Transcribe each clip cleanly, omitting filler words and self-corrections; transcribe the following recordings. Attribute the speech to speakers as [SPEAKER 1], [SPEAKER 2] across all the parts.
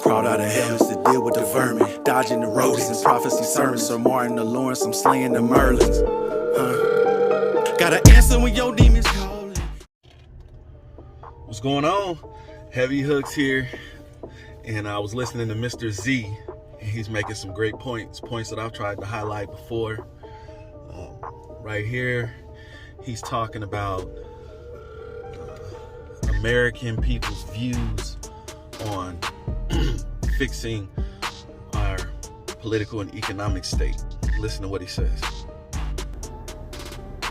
[SPEAKER 1] Crawled out of hell to deal with the vermin, dodging the rodents and prophecy sermons. Sir Martin the Lawrence, I'm slaying the Merlins. Got an answer when your demons calling.
[SPEAKER 2] What's going on? Heavy Hooks here, and I was listening to Mr. Z, and he's making some great points that I've tried to highlight before. Right here, he's talking about American people's views on fixing our political and economic state. Listen to what he says.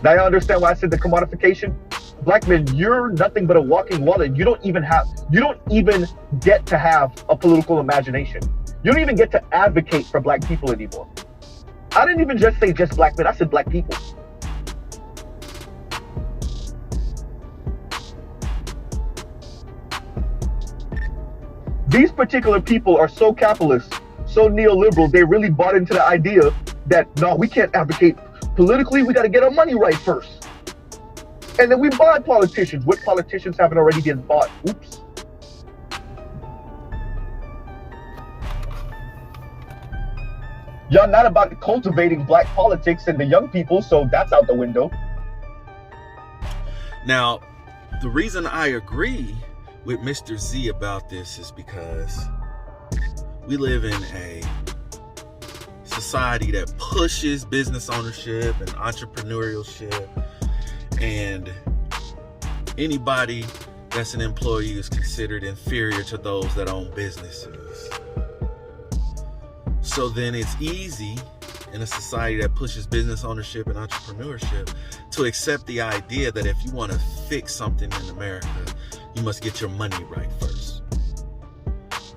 [SPEAKER 3] Now you understand why I said the commodification? Black men, you're nothing but a walking wallet. You don't even get to have a political imagination. You don't even get to advocate for black people anymore. I didn't even just say just black men, I said black people. These particular people are so capitalist, so neoliberal, they really bought into the idea that, no, we can't advocate politically, we got to get our money right first. And then we buy politicians. What politicians haven't already been bought? Oops. Y'all not about cultivating black politics and the young people, so that's out the window.
[SPEAKER 2] Now, the reason I agree with Mr. Z about this is because we live in a society that pushes business ownership and entrepreneurship, and anybody that's an employee is considered inferior to those that own businesses. So then it's easy in a society that pushes business ownership and entrepreneurship to accept the idea that if you want to fix something in America, you must get your money right first.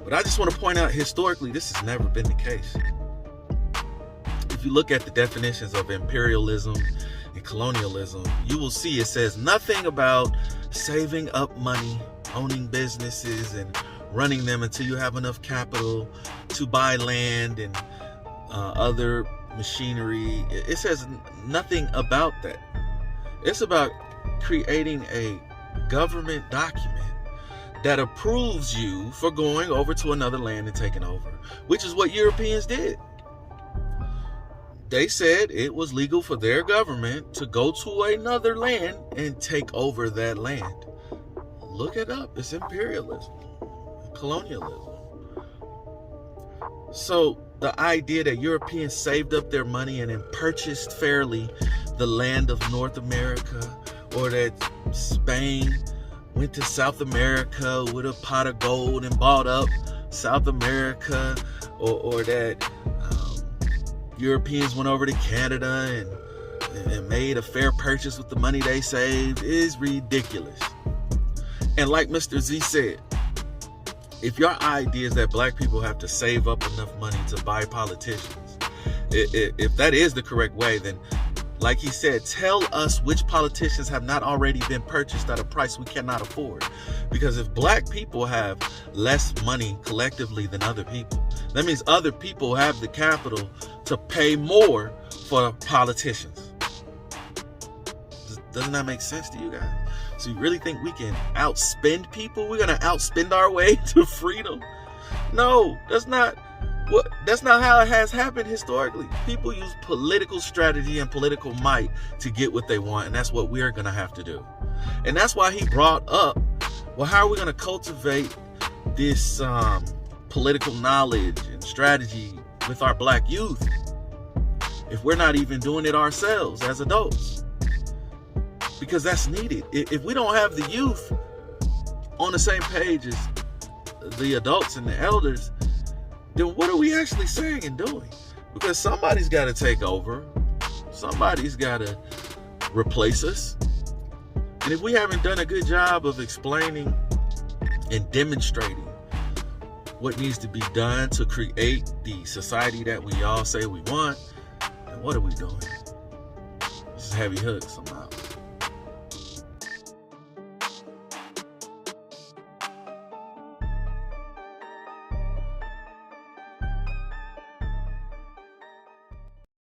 [SPEAKER 2] But I just want to point out, historically, this has never been the case. If you look at the definitions of imperialism and colonialism, you will see it says nothing about saving up money, owning businesses, and running them until you have enough capital to buy land and other machinery. It says nothing about that. It's about creating a government document that approves you for going over to another land and taking over, which is what Europeans did. They said it was legal for their government to go to another land and take over that land. Look it up. It's imperialism, colonialism. So the idea that Europeans saved up their money and then purchased fairly the land of North America, or that Spain went to South America with a pot of gold and bought up South America, or that Europeans went over to Canada and made a fair purchase with the money they saved is ridiculous. And like Mr. Z said, if your idea is that black people have to save up enough money to buy politicians, if that is the correct way, then like he said, tell us which politicians have not already been purchased at a price we cannot afford. Because if black people have less money collectively than other people, that means other people have the capital to pay more for politicians. Doesn't that make sense to you guys? So you really think we can outspend people? We're going to outspend our way to freedom? No, that's not how it has happened historically. People use political strategy and political might to get what they want, and that's what we're going to have to do. And that's why he brought up, well, how are we going to cultivate this political knowledge and strategy with our black youth if we're not even doing it ourselves as adults? Because that's needed. If we don't have the youth on the same page as the adults and the elders, then what are we actually saying and doing? Because somebody's got to take over. Somebody's got to replace us. And if we haven't done a good job of explaining and demonstrating what needs to be done to create the society that we all say we want, then what are we doing? This is Heavy Hooks. I'm out.